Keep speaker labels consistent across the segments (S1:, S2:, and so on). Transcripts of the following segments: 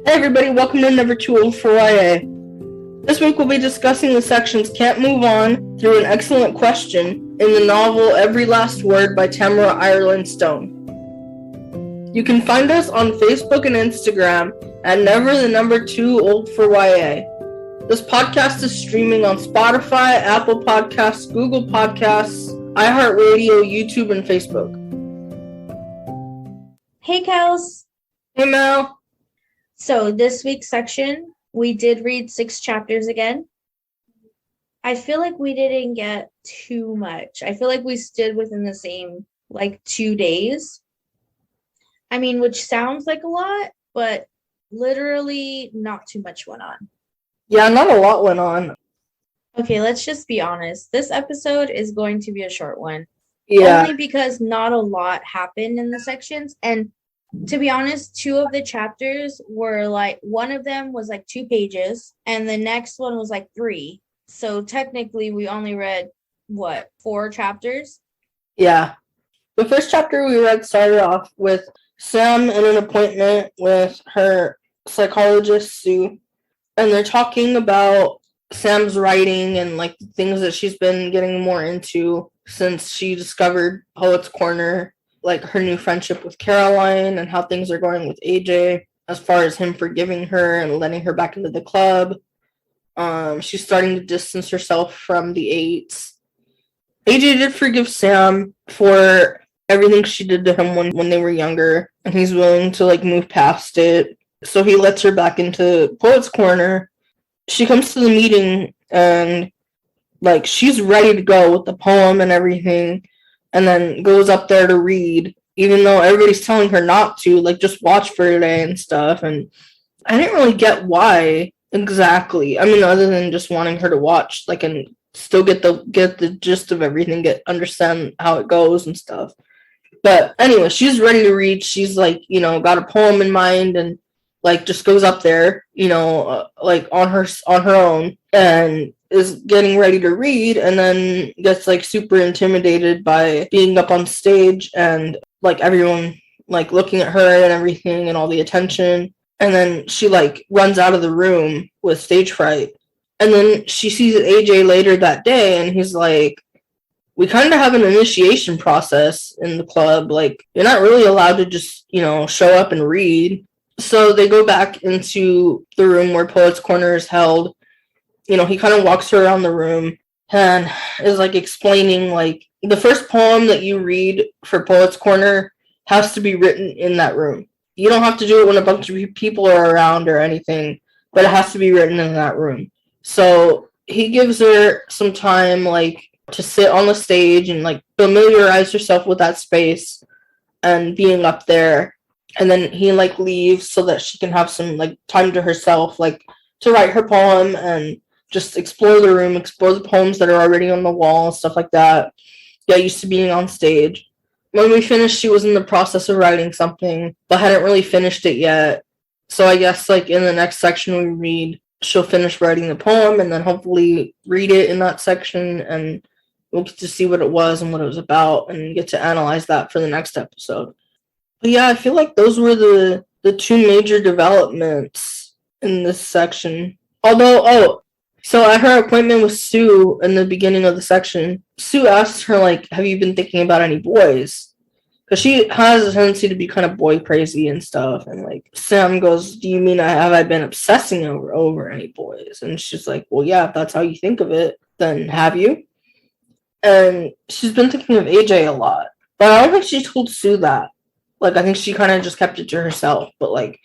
S1: Hey everybody, welcome to Never Too Old for YA. This week we'll be discussing the sections Can't Move On through an excellent question in the novel Every Last Word by Tamara Ireland Stone. You can find us on Facebook and Instagram at Never Too Old for YA. This podcast is streaming on Spotify, Apple Podcasts, Google Podcasts, iHeartRadio, YouTube, and Facebook.
S2: Hey, Kels.
S1: Hey, Mel.
S2: So this week's section, we did read 6 chapters again. I feel like we didn't get too much. I feel like we stood within the same, 2 days. I mean, which sounds like a lot, but literally not too much went on.
S1: Yeah, not a lot went on.
S2: Okay, let's just be honest. This episode is going to be a short one.
S1: Yeah.
S2: Only because not a lot happened in the sections. And to be honest, 2 of the chapters were one of them was 2 pages and the next one was 3. So technically we only read 4 chapters?
S1: Yeah. The first chapter we read started off with Sam in an appointment with her psychologist, Sue, and they're talking about Sam's writing and the things that she's been getting more into since she discovered Poet's Corner, her new friendship with Caroline and how things are going with AJ as far as him forgiving her and letting her back into the club. She's starting to distance herself from the Eights. AJ did forgive Sam for everything she did to him when they were younger, and he's willing to move past it. So he lets her back into Poet's Corner. She comes to the meeting and she's ready to go with the poem and everything, and then goes up there to read, even though everybody's telling her not to, just watch for today and stuff. And I didn't really get why exactly. I mean, other than just wanting her to watch, and still get the gist of everything, understand how it goes and stuff. But anyway, she's ready to read. She's got a poem in mind, and just goes up there, on her own, and is getting ready to read, and then gets super intimidated by being up on stage and everyone looking at her and everything and all the attention. And then she runs out of the room with stage fright. And then she sees AJ later that day, and he's we kind of have an initiation process in the club. You're not really allowed to just, show up and read. So they go back into the room where Poet's Corner is held. He kind of walks her around the room and is explaining the first poem that you read for Poet's Corner has to be written in that room. You don't have to do it when a bunch of people are around or anything, but it has to be written in that room. So he gives her some time to sit on the stage and familiarize herself with that space and being up there. And then he leaves so that she can have some time to herself, to write her poem and just explore the room, explore the poems that are already on the wall, stuff like that. Get used to being on stage. When we finished, she was in the process of writing something, but hadn't really finished it yet. So I guess in the next section we read, she'll finish writing the poem and then hopefully read it in that section, and we'll get to see what it was and what it was about and get to analyze that for the next episode. But yeah, I feel those were the 2 major developments in this section. Although, so at her appointment with Sue in the beginning of the section, Sue asked her, have you been thinking about any boys? Because she has a tendency to be kind of boy crazy and stuff. And, Sam goes, do you mean have I been obsessing over any boys? And she's well, yeah, if that's how you think of it, then have you? And she's been thinking of AJ a lot. But I don't think she told Sue that. I think she kind of just kept it to herself. But,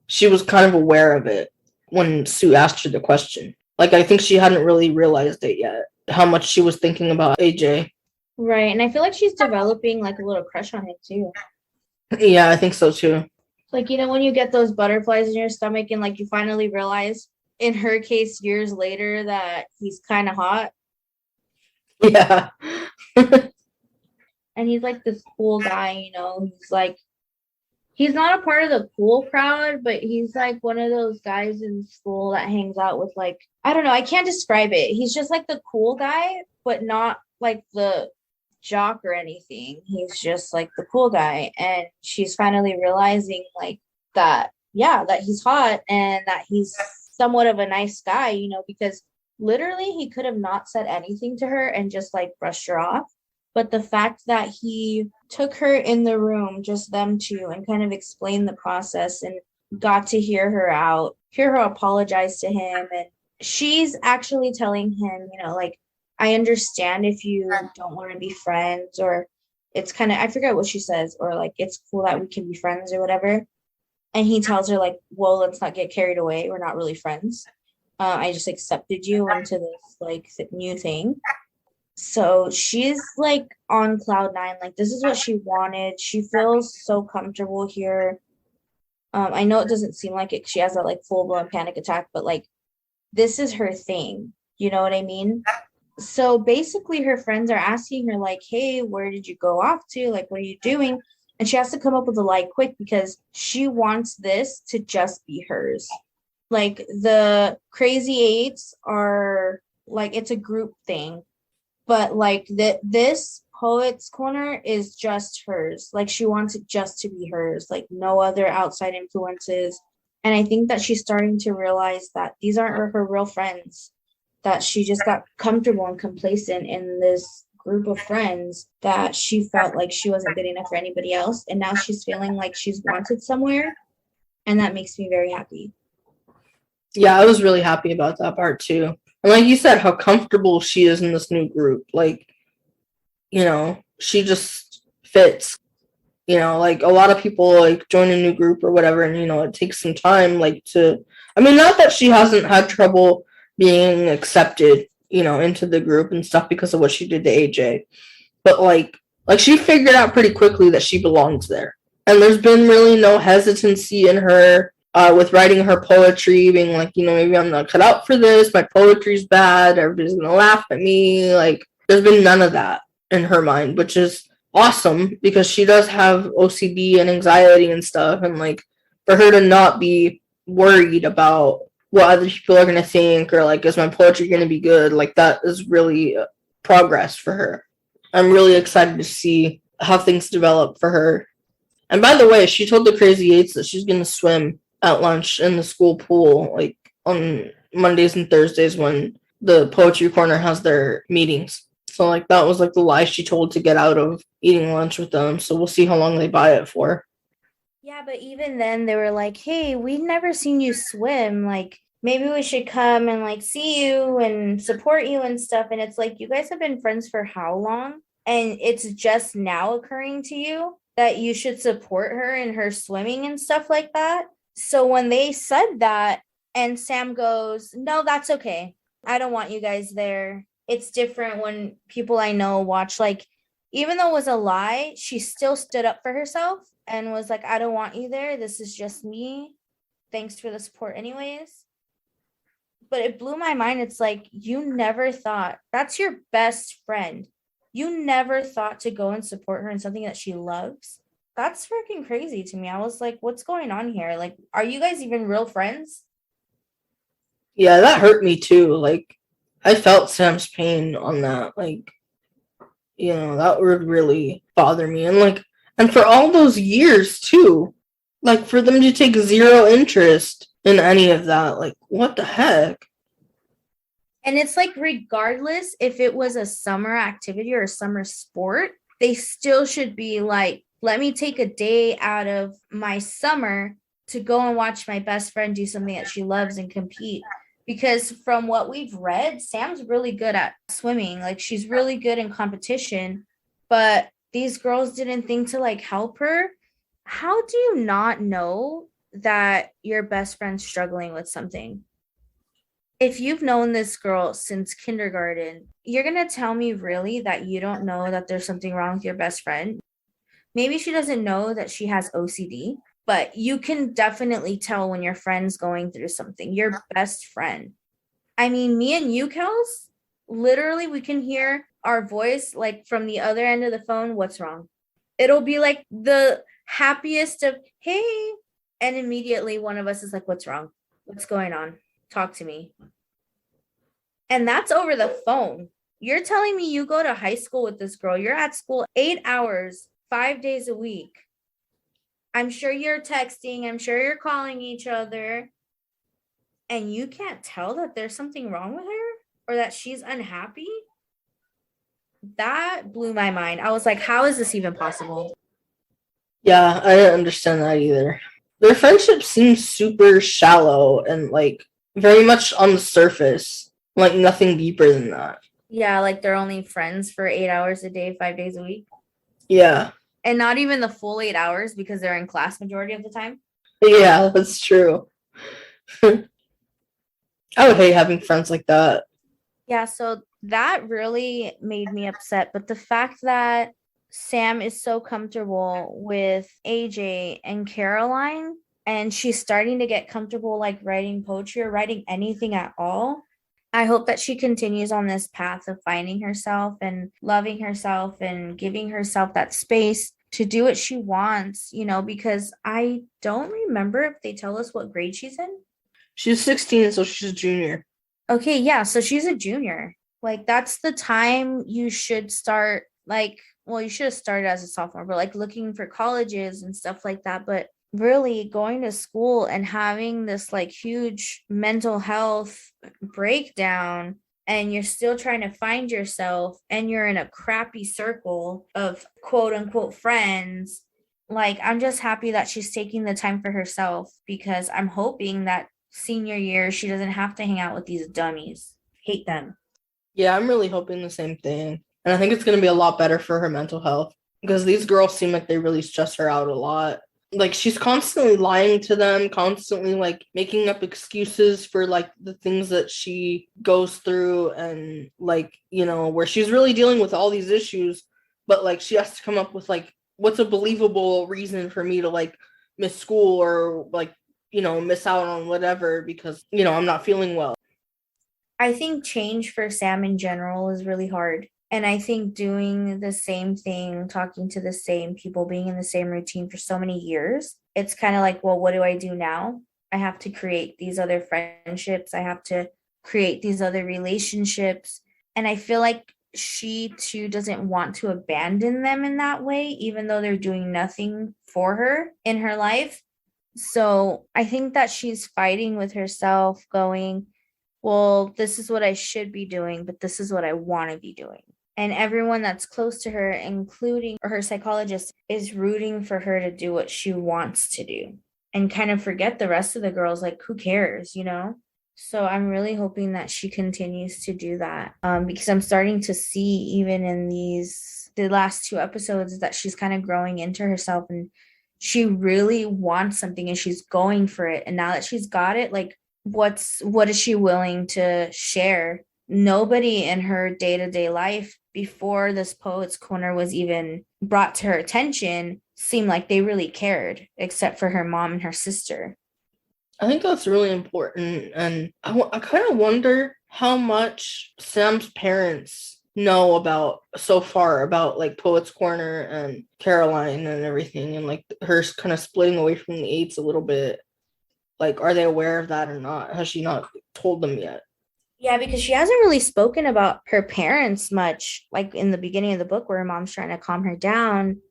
S1: she was kind of aware of it when Sue asked her the question. I think she hadn't really realized it yet, how much she was thinking about AJ.
S2: Right, and I feel she's developing a little crush on him too.
S1: Yeah, I think so too.
S2: When you get those butterflies in your stomach and you finally realize, in her case, years later, that he's kind of hot.
S1: Yeah.
S2: And he's this cool guy, he's not a part of the cool crowd, but he's one of those guys in school that hangs out with I don't know, I can't describe it. He's just the cool guy, but not the jock or anything. He's just the cool guy. And she's finally realizing that yeah, that he's hot and that he's somewhat of a nice guy, you know, because literally he could have not said anything to her and just like brushed her off. But the fact that he took her in the room, just them two, and kind of explained the process and got to hear her out, hear her apologize to him. And she's actually telling him, you know, like, I understand if you don't want to be friends, or it's kind of, I forget what she says, or like, it's cool that we can be friends or whatever. And he tells her, like, well, let's not get carried away. We're not really friends. I just accepted you into this like new thing. So she's like on cloud nine. Like, this is what she wanted. She feels so comfortable here. I know it doesn't seem like it. She has a like full blown panic attack, but like this is her thing. You know what I mean? So basically, her friends are asking her like, "Hey, where did you go off to? Like, what are you doing?" And she has to come up with a lie quick because she wants this to just be hers. Like the Crazy Eights are like it's a group thing, but like this Poets Corner is just hers. Like she wants it just to be hers, like no other outside influences. And I think that she's starting to realize that these aren't her real friends, that she just got comfortable and complacent in this group of friends that she felt like she wasn't good enough for anybody else. And now she's feeling like she's wanted somewhere. And that makes me very happy.
S1: Yeah, I was really happy about that part too. And like you said, how comfortable she is in this new group. Like, you know, she just fits. You know, like a lot of people like join a new group or whatever, and you know, it takes some time like to I mean, not that she hasn't had trouble being accepted, you know, into the group and stuff because of what she did to AJ. But like she figured out pretty quickly that she belongs there. And there's been really no hesitancy in her with writing her poetry, being like, you know, maybe I'm not cut out for this. My poetry's bad. Everybody's gonna laugh at me. Like, there's been none of that in her mind, which is awesome because she does have OCD and anxiety and stuff. And like, for her to not be worried about what other people are gonna think or like, is my poetry gonna be good? Like, that is really progress for her. I'm really excited to see how things develop for her. And by the way, she told the Crazy Eights that she's going to swim at lunch in the school pool, like on Mondays and Thursdays when the Poetry Corner has their meetings. So, like, that was like the lie she told to get out of eating lunch with them. So, we'll see how long they buy it for.
S2: Yeah, but even then they were like, "Hey, we've never seen you swim. Like, maybe we should come and like see you and support you and stuff." And it's like, you guys have been friends for how long? And it's just now occurring to you that you should support her in her swimming and stuff like that. So when they said that, and Sam goes, "No, that's okay. I don't want you guys there. It's different when people I know watch." Like, even though it was a lie, she still stood up for herself and was like, "I don't want you there. This is just me. Thanks for the support, anyways." But it blew my mind. It's like, you never thought that's your best friend. You never thought to go and support her in something that she loves. That's freaking crazy to me. I was like, what's going on here? Like, are you guys even real friends?
S1: Yeah, that hurt me too. Like, I felt Sam's pain on that. Like, you know, that would really bother me. And like, and for all those years too, like for them to take zero interest in any of that, like, what the heck?
S2: And it's like, regardless if it was a summer activity or a summer sport, they still should be like, let me take a day out of my summer to go and watch my best friend do something that she loves and compete. Because from what we've read, Sam's really good at swimming. Like, she's really good in competition, but these girls didn't think to like help her. How do you not know that your best friend's struggling with something? If you've known this girl since kindergarten, you're going to tell me really that you don't know that there's something wrong with your best friend? Maybe she doesn't know that she has OCD, but you can definitely tell when your friend's going through something, your best friend. I mean, me and you, Kels, literally, we can hear our voice like from the other end of the phone. What's wrong? It'll be like the happiest of, hey. And immediately one of us is like, what's wrong? What's going on? Talk to me. And that's over the phone. You're telling me you go to high school with this girl. You're at school 8 hours, 5 days a week. I'm sure you're texting, I'm sure you're calling each other, and you can't tell that there's something wrong with her or that she's unhappy. That blew my mind. I was like, how is this even possible?
S1: Yeah, I didn't understand that either. Their friendship seems super shallow and like very much on the surface, like nothing deeper than that.
S2: Yeah, like they're only friends for 8 hours a day, 5 days a week.
S1: Yeah,
S2: And not even the full 8 hours because they're in class majority of the time.
S1: yeah, that's true. I would hate having friends like that.
S2: Yeah, so that really made me upset. But the fact that Sam is so comfortable with AJ and Caroline, and she's starting to get comfortable like writing poetry or writing anything at all. I hope that she continues on this path of finding herself and loving herself and giving herself that space to do what she wants, because I don't remember if they tell us what grade she's in.
S1: She's 16, so she's a junior.
S2: Okay, yeah, so she's a junior. Like that's the time you should start well, you should have started as a sophomore, but like looking for colleges and stuff like that, but really going to school and having this like huge mental health breakdown and you're still trying to find yourself and you're in a crappy circle of quote unquote friends. Like I'm just happy that she's taking the time for herself because I'm hoping that senior year she doesn't have to hang out with these dummies. Hate them.
S1: Yeah, I'm really hoping the same thing. And I think it's going to be a lot better for her mental health because these girls seem like they really stress her out a lot. Like she's constantly lying to them, constantly like making up excuses for like the things that she goes through and like, where she's really dealing with all these issues, but like she has to come up with like what's a believable reason for me to like miss school or like, miss out on whatever because, I'm not feeling well.
S2: I think change for Sam in general is really hard. And I think doing the same thing, talking to the same people, being in the same routine for so many years, it's kind of like, well, what do I do now? I have to create these other friendships. I have to create these other relationships. And I feel like she too doesn't want to abandon them in that way, even though they're doing nothing for her in her life. So I think that she's fighting with herself, going, well, this is what I should be doing, but this is what I want to be doing. And everyone that's close to her, including her psychologist, is rooting for her to do what she wants to do and kind of forget the rest of the girls. Like, who cares, So I'm really hoping that she continues to do that because I'm starting to see, even in the last two episodes, that she's kind of growing into herself and she really wants something and she's going for it. And now that she's got it, like, what is she willing to share? Nobody in her day-to-day life before this Poets Corner was even brought to her attention seemed like they really cared, except for her mom and her sister.
S1: I think that's really important. And I kind of wonder how much Sam's parents know about so far about like Poets Corner and Caroline and everything and like her kind of splitting away from the eights a little bit. Like, are they aware of that or not? Has she not told them yet?
S2: Yeah, because she hasn't really spoken about her parents much, like in the beginning of the book where her mom's trying to calm her down.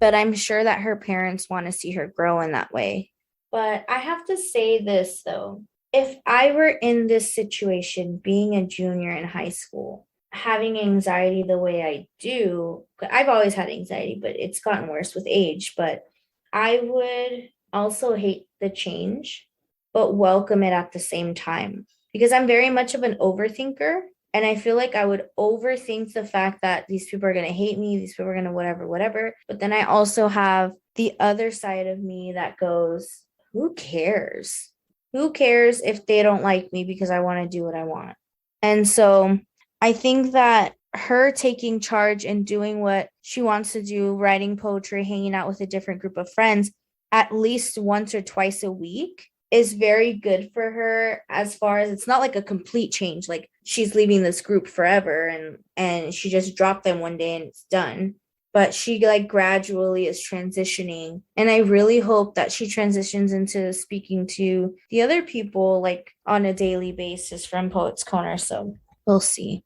S2: But I'm sure that her parents want to see her grow in that way. But I have to say this, though. If I were in this situation, being a junior in high school, having anxiety the way I do, I've always had anxiety, but it's gotten worse with age. But I would also hate the change, but welcome it at the same time because I'm very much of an overthinker. And I feel like I would overthink the fact that these people are going to hate me, these people are going to whatever. But then I also have the other side of me that goes, who cares? Who cares if they don't like me because I want to do what I want? And so I think that her taking charge and doing what she wants to do, writing poetry, hanging out with a different group of friends, at least once or twice a week is very good for her, as far as it's not like a complete change, like she's leaving this group forever and she just dropped them one day and it's done, but she like gradually is transitioning. And I really hope that she transitions into speaking to the other people like on a daily basis from Poets Corner. So we'll see.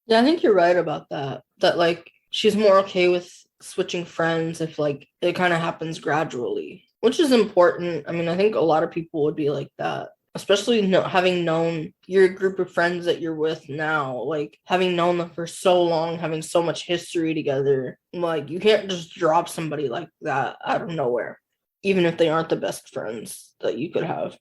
S1: Yeah, I think you're right about that. That like she's more okay with switching friends if like it kind of happens gradually, which is important. I mean, I think a lot of people would be like that, especially having known your group of friends that you're with now, like having known them for so long, having so much history together. Like you can't just drop somebody like that out of nowhere, even if they aren't the best friends that you could have.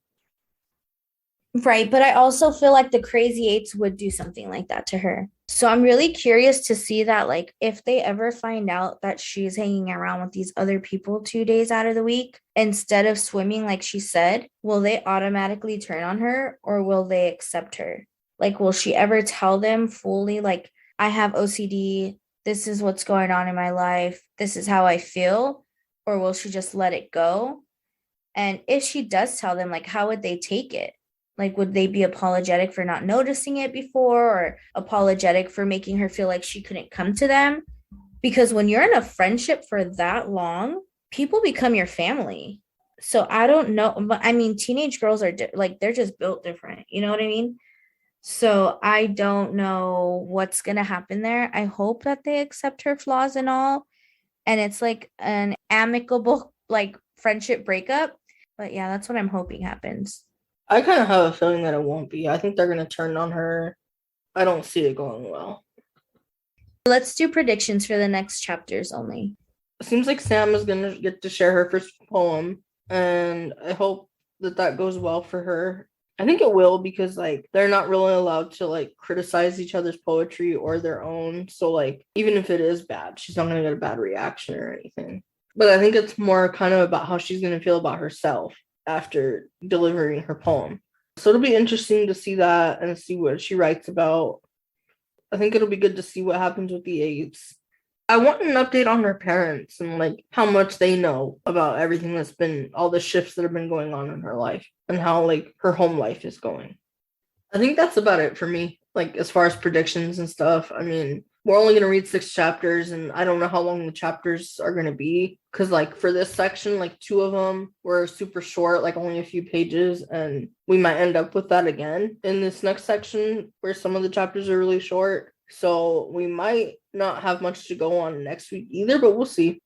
S2: Right, but I also feel like the Crazy Eights would do something like that to her. So I'm really curious to see that, like, if they ever find out that she's hanging around with these other people 2 days out of the week instead of swimming, like she said, will they automatically turn on her or will they accept her? Like, will she ever tell them fully, like, I have OCD, this is what's going on in my life, this is how I feel, or will she just let it go? And if she does tell them, like, how would they take it? Like, would they be apologetic for not noticing it before or apologetic for making her feel like she couldn't come to them? Because when you're in a friendship for that long, people become your family. So I don't know. But I mean, teenage girls are like, they're just built different. You know what I mean? So I don't know what's going to happen there. I hope that they accept her flaws and all. And it's like an amicable, like, friendship breakup. But yeah, that's what I'm hoping happens.
S1: I kind of have a feeling that it won't be. I think they're going to turn on her. I don't see it going well.
S2: Let's do predictions for the next chapters only.
S1: It seems like Sam is going to get to share her first poem, and I hope that that goes well for her. I think it will because like they're not really allowed to like criticize each other's poetry or their own. So like even if it is bad, she's not going to get a bad reaction or anything. But I think it's more kind of about how she's going to feel about herself after delivering her poem. So it'll be interesting to see that and see what she writes about. I think it'll be good to see what happens with the AIDS. I want an update on her parents and like how much they know about everything that's been all the shifts that have been going on in her life and how like her home life is going. I think that's about it for me. Like as far as predictions and stuff. I mean, we're only going to read 6 chapters and I don't know how long the chapters are going to be because like for this section, like 2 of them were super short, like only a few pages, and we might end up with that again in this next section where some of the chapters are really short. So we might not have much to go on next week either, but we'll see.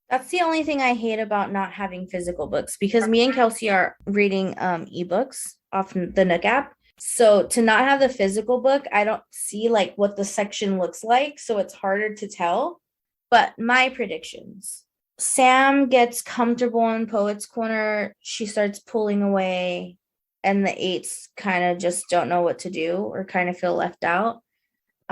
S2: That's the only thing I hate about not having physical books because me and Kelsey are reading ebooks off the Nook app. So to not have the physical book, I don't see like what the section looks like. So it's harder to tell. But my predictions. Sam gets comfortable in Poet's Corner. She starts pulling away, and the eights kind of just don't know what to do or kind of feel left out.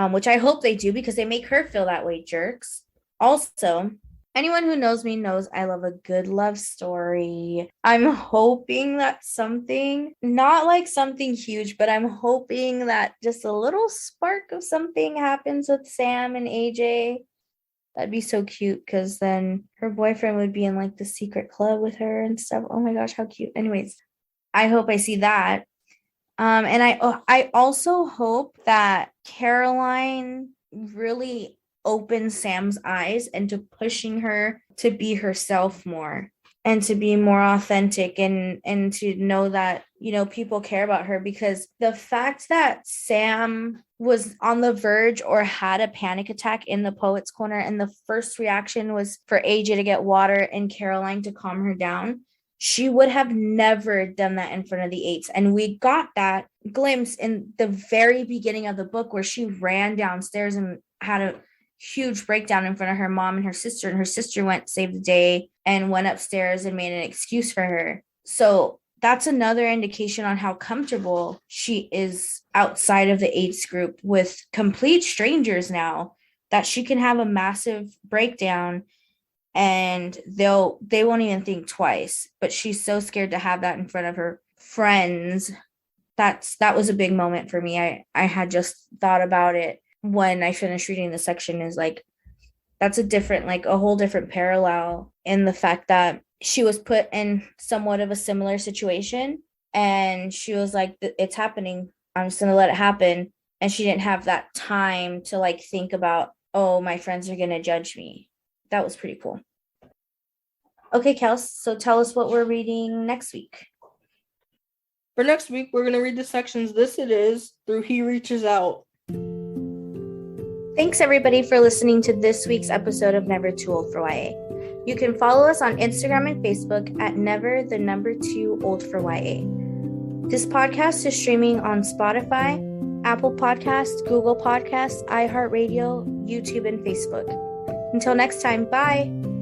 S2: Which I hope they do because they make her feel that way, jerks. Also, anyone who knows me knows I love a good love story. I'm hoping that something, not like something huge, but I'm hoping that just a little spark of something happens with Sam and AJ. That'd be so cute because then her boyfriend would be in like the secret club with her and stuff. Oh my gosh, how cute. Anyways, I hope I see that. And I also hope that Caroline really opens Sam's eyes into pushing her to be herself more and to be more authentic and to know that, you know, people care about her, because the fact that Sam was on the verge or had a panic attack in the Poet's Corner and the first reaction was for AJ to get water and Caroline to calm her down, she would have never done that in front of the eights. And we got that glimpse in the very beginning of the book where she ran downstairs and had a huge breakdown in front of her mom and her sister went saved the day and went upstairs and made an excuse for her. So that's another indication on how comfortable she is outside of the eights group with complete strangers now, that she can have a massive breakdown and they won't even think twice. But she's so scared to have that in front of her friends. That was a big moment for me. I had just thought about it when I finished reading the section, is like, that's a whole different parallel in the fact that she was put in somewhat of a similar situation and she was like, it's happening, I'm just gonna let it happen. And she didn't have that time to like think about, oh, my friends are gonna judge me. That was pretty cool. Okay, Kels, so tell us what we're reading next week.
S1: For next week, we're going to read the sections This It Is through He Reaches Out.
S2: Thanks everybody for listening to this week's episode of Never Too Old for YA. You can follow us on Instagram and Facebook at never_too_old for YA. This podcast is streaming on Spotify, Apple Podcasts, Google Podcasts, iHeartRadio, YouTube, and Facebook. Until next time, bye!